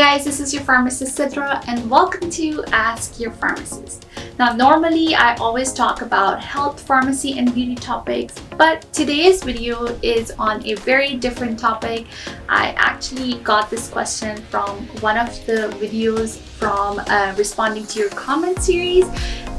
guys, this is your pharmacist Sidra and welcome to Ask Your Pharmacist. Now normally I always talk about health, pharmacy and beauty topics, but today's video is on a very different topic. I actually got this question from one of the videos from responding to your comment series,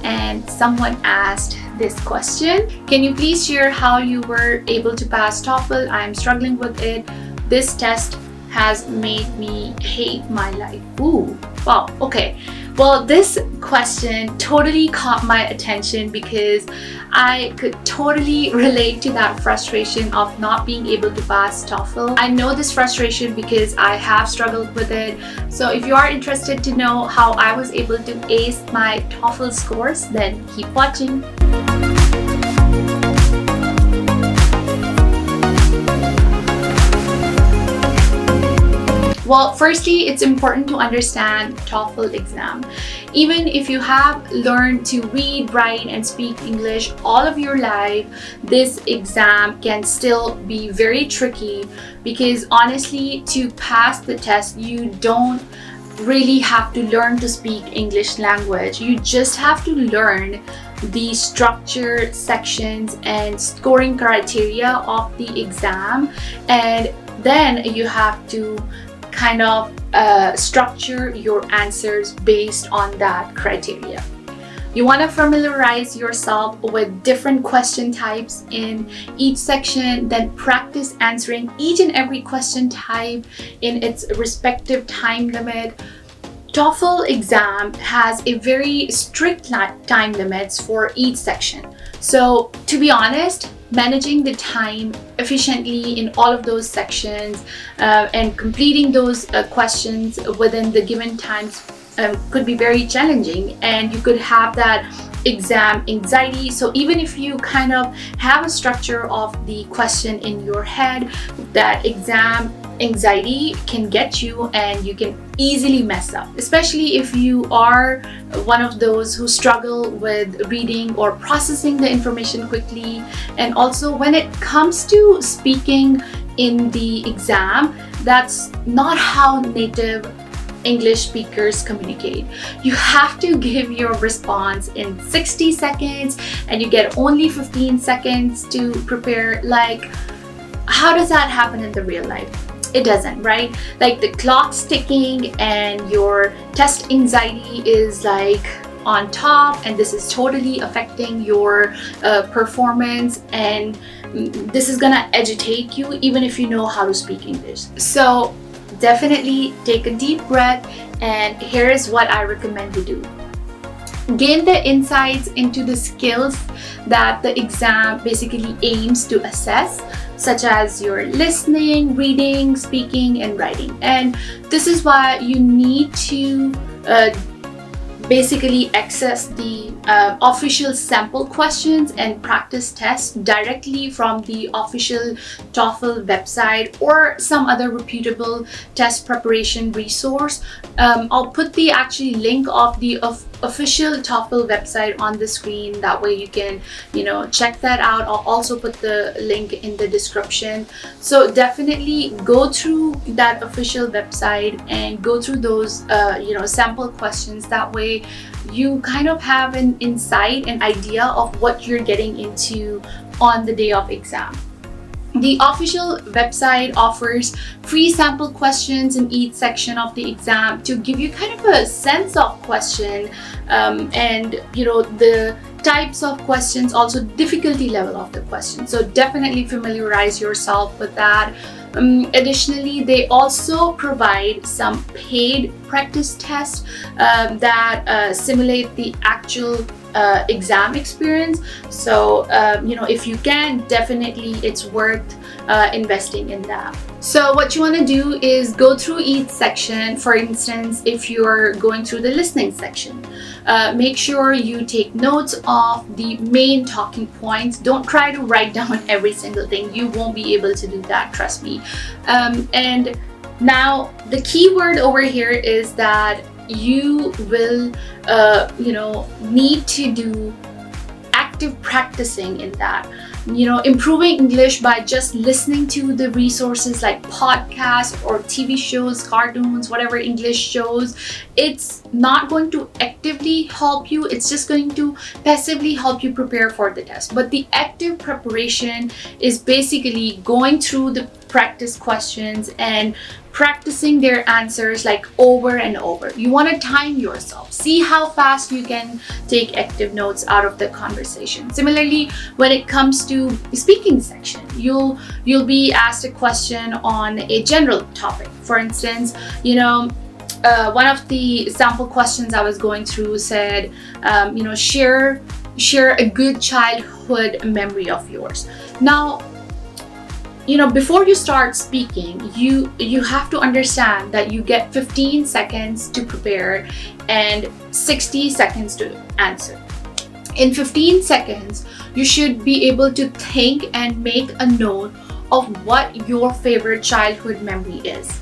and someone asked this question. Can you please share how you were able to pass TOEFL? I'm struggling with it. This test has made me hate my life. Ooh, wow, okay. Well, this question totally caught my attention because I could totally relate to that frustration of not being able to pass TOEFL. I know this frustration because I have struggled with it. So if you are interested to know how I was able to ace my TOEFL scores, then keep watching. Well, firstly, it's important to understand TOEFL exam. Even if you have learned to read, write, and speak English all of your life, this exam can still be very tricky because honestly, to pass the test, you don't really have to learn to speak English language. You just have to learn the structure, sections, and scoring criteria of the exam, and then you have to kind of structure your answers based on that criteria. You want to familiarize yourself with different question types in each section, then practice answering each and every question type in its respective time limit. TOEFL exam has a very strict time limits for each section. So to be honest, managing the time efficiently in all of those sections and completing those questions within the given times could be very challenging, and you could have that exam anxiety. So even if you kind of have a structure of the question in your head, that exam anxiety can get you and you can easily mess up, especially if you are one of those who struggle with reading or processing the information quickly. And also when it comes to speaking in the exam, that's not how native English speakers communicate. You have to give your response in 60 seconds and you get only 15 seconds to prepare. Like, how does that happen in the real life? It doesn't, right? Like, the clock's ticking and your test anxiety is like on top, and this is totally affecting your performance, and this is gonna agitate you even if you know how to speak English. So definitely take a deep breath, and here is what I recommend you do. Gain the insights into the skills that the exam basically aims to assess, such as your listening, reading, speaking, and writing. And this is why you need to basically access the official sample questions and practice tests directly from the official TOEFL website or some other reputable test preparation resource. I'll put the actually link of the official TOEFL website on the screen. That way you can, check that out. I'll also put the link in the description. So definitely go through that official website and go through those, sample questions. That way you kind of have an insight and idea of what you're getting into on the day of exam. The official website offers free sample questions in each section of the exam to give you kind of a sense of question and the types of questions, also difficulty level of the question. So definitely familiarize yourself with that. Additionally, they also provide some paid practice tests that simulate the actual exam experience. So if you can, definitely it's worth investing in that. So what you want to do is go through each section. For instance, if you're going through the listening section, make sure you take notes of the main talking points. Don't try to write down every single thing. You won't be able to do that, trust me. And now the key word over here is that you will need to do active practicing in that. improving English by just listening to the resources like podcasts or TV shows, cartoons, whatever English shows, it's not going to actively help you. It's just going to passively help you prepare for the test. But the active preparation is basically going through the practice questions and practicing their answers like over and over. You want to time yourself. See how fast you can take active notes out of the conversation. Similarly, when it comes to speaking section, you'll be asked a question on a general topic. For instance, one of the sample questions I was going through said, share a good childhood memory of yours. Now, before you start speaking, you have to understand that you get 15 seconds to prepare and 60 seconds to answer. In 15 seconds, you should be able to think and make a note of what your favorite childhood memory is.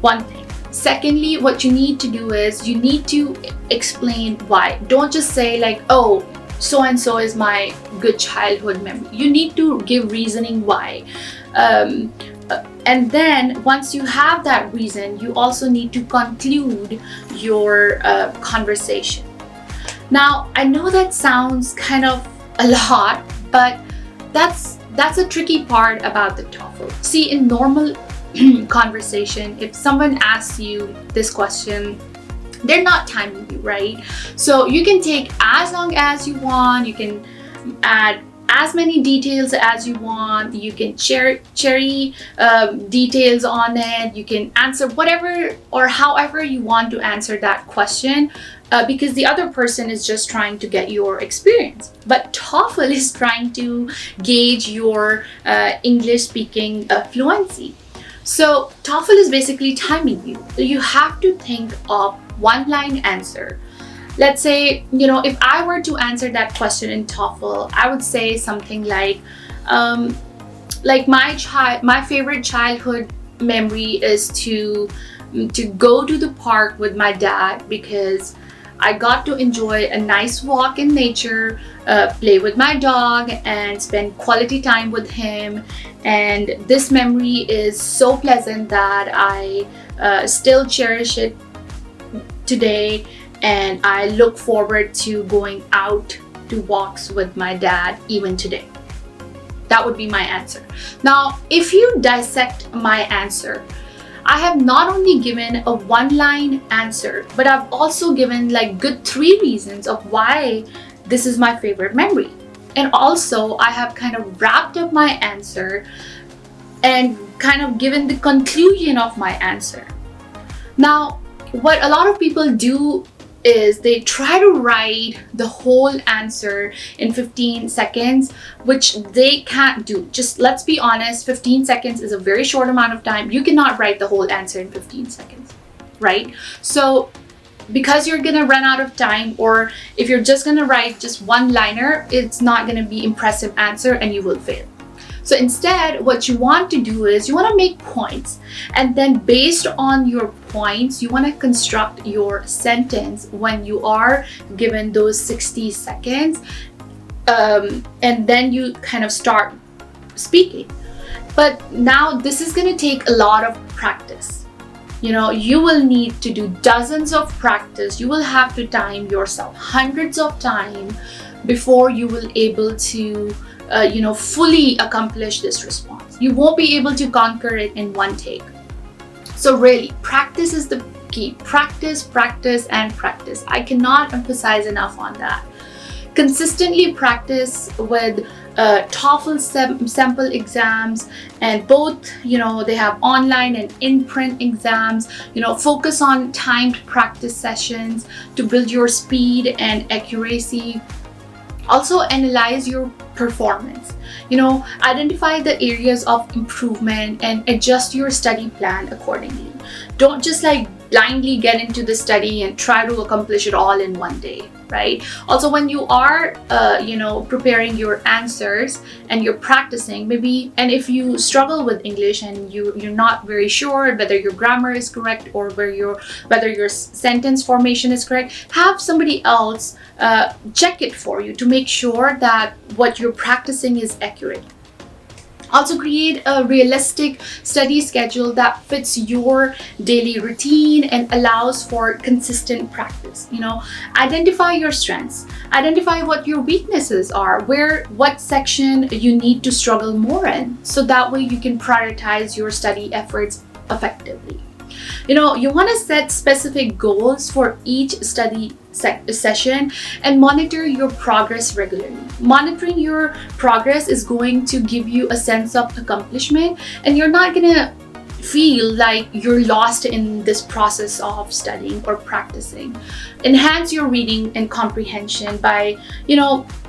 One thing. Secondly, what you need to do is you need to explain why. Don't just say like, oh, so and so is my good childhood memory. You need to give reasoning why. And then once you have that reason, you also need to conclude your conversation. Now, I know that sounds kind of a lot, but that's a tricky part about the TOEFL. See, in normal conversation, if someone asks you this question, they're not timing you, right? So you can take as long as you want, you can add as many details as you want, you can cherry details on it, you can answer whatever or however you want to answer that question, because the other person is just trying to get your experience. But TOEFL is trying to gauge your English speaking fluency. So TOEFL is basically timing you. You have to think of one-line answer. Let's say, if I were to answer that question in TOEFL, I would say something like my favorite childhood memory is to go to the park with my dad, because I got to enjoy a nice walk in nature, play with my dog, and spend quality time with him. And this memory is so pleasant that I still cherish it today, and I look forward to going out to walks with my dad even today. That would be my answer. Now, if you dissect my answer, I have not only given a one-line answer, but I've also given like good 3 reasons of why this is my favorite memory. And also, I have kind of wrapped up my answer and kind of given the conclusion of my answer. Now, what a lot of people do is they try to write the whole answer in 15 seconds, which they can't do. Just let's be honest, 15 seconds is a very short amount of time. You cannot write the whole answer in 15 seconds, right? So because you're gonna run out of time, or if you're just gonna write just one-liner, it's not gonna be impressive answer and you will fail. So instead, what you want to do is you want to make points, and then based on your points, you want to construct your sentence when you are given those 60 seconds, and then you kind of start speaking. But now this is going to take a lot of practice. You will need to do dozens of practice. You will have to time yourself hundreds of times before you will able to fully accomplish this response. You won't be able to conquer it in one take. So really, practice is the key. Practice, practice, and practice. I cannot emphasize enough on that. Consistently practice with TOEFL sample exams, and both, they have online and in-print exams. Focus on timed practice sessions to build your speed and accuracy. Also, analyze your performance. Identify the areas of improvement and adjust your study plan accordingly. Don't just blindly get into the study and try to accomplish it all in one day, right? Also, when you are preparing your answers and you're practicing, maybe, and if you struggle with English and you're not very sure whether your grammar is correct or whether your sentence formation is correct, have somebody else check it for you to make sure that what you're practicing is accurate. Also, create a realistic study schedule that fits your daily routine and allows for consistent practice. Identify your strengths, identify what your weaknesses are, what section you need to struggle more in, so that way you can prioritize your study efforts effectively. You want to set specific goals for each study session and monitor your progress regularly. Monitoring your progress is going to give you a sense of accomplishment, and you're not going to feel like you're lost in this process of studying or practicing. Enhance your reading and comprehension by,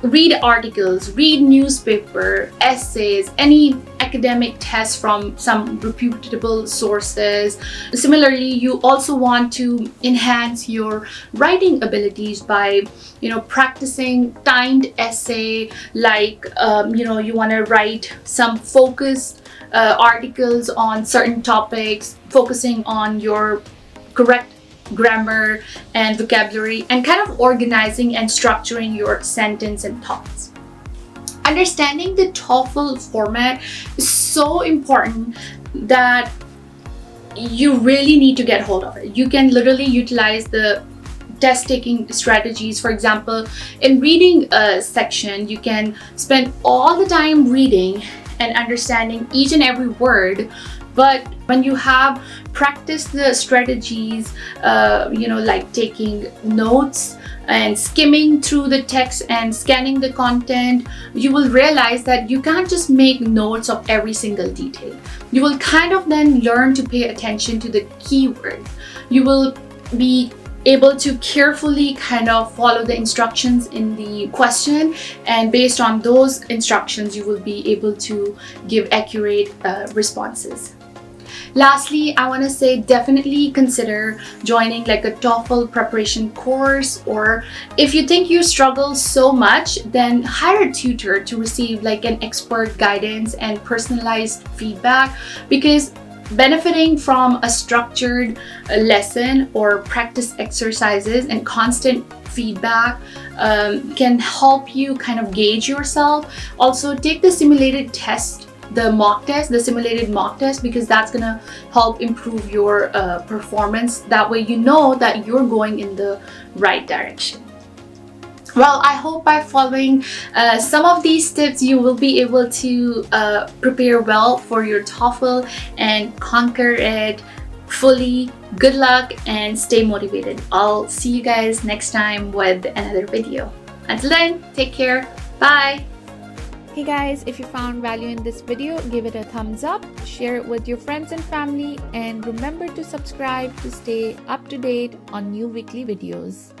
read articles, read newspaper, essays, any academic tests from some reputable sources. Similarly, you also want to enhance your writing abilities by, practicing timed essay, like, you want to write some focused articles on certain topics, focusing on your correct grammar and vocabulary, and kind of organizing and structuring your sentence and thoughts. Understanding the TOEFL format is so important that you really need to get hold of it. You can literally utilize the test taking strategies. For example, in reading section, you can spend all the time reading and understanding each and every word, but when you have practiced the strategies, like taking notes and skimming through the text and scanning the content, you will realize that you can't just make notes of every single detail. You will kind of then learn to pay attention to the keywords. You will be able to carefully kind of follow the instructions in the question, and based on those instructions you will be able to give accurate responses. Lastly, I want to say definitely consider joining like a TOEFL preparation course, or if you think you struggle so much, then hire a tutor to receive like an expert guidance and personalized feedback, because benefiting from a structured lesson or practice exercises and constant feedback can help you kind of gauge yourself. Also, take the simulated test, the simulated mock test, because that's gonna help improve your performance. That way you know that you're going in the right direction. Well, I hope by following some of these tips, you will be able to prepare well for your TOEFL and conquer it fully. Good luck and stay motivated. I'll see you guys next time with another video. Until then, take care. Bye. Hey guys, if you found value in this video, give it a thumbs up, share it with your friends and family, and remember to subscribe to stay up to date on new weekly videos.